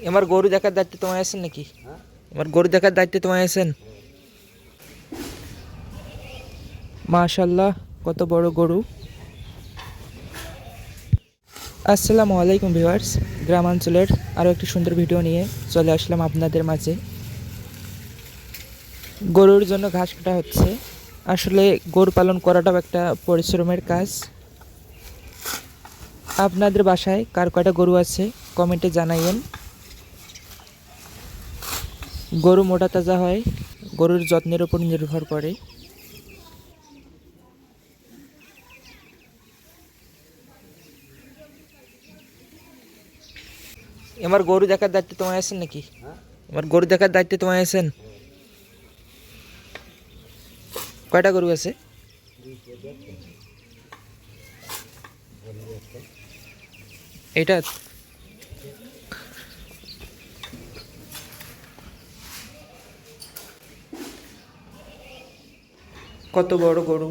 আমার গরু দেখার দায়িত্ব তোমায় আছেন নাকি? আমার গরু দেখার দায়িত্ব তোমায় আছেন? মাশাল্লাহ, কত বড় গরু। আসসালামু আলাইকুম ভিউয়ার্স, গ্রামাঞ্চলের আরও একটি সুন্দর ভিডিও নিয়ে চলে আসলাম আপনাদের মাঝে। গরুর জন্য ঘাস কাটা হচ্ছে। আসলে গরু পালন করাটাও একটা পরিশ্রমের কাজ। আপনাদের বাসায় কার কয়টা গরু আছে কমেন্টে জানাইয়েন। গরু মোটা তাজা হয় গরুর যত্নের উপর নির্ভর করে। আমার গরু দেখার দায়িত্ব তোমায় আছেন নাকি? আমার গরু দেখার দায়িত্ব তোমায় আছেন? কয়টা গরু আছে? এটা কত বড় গরু।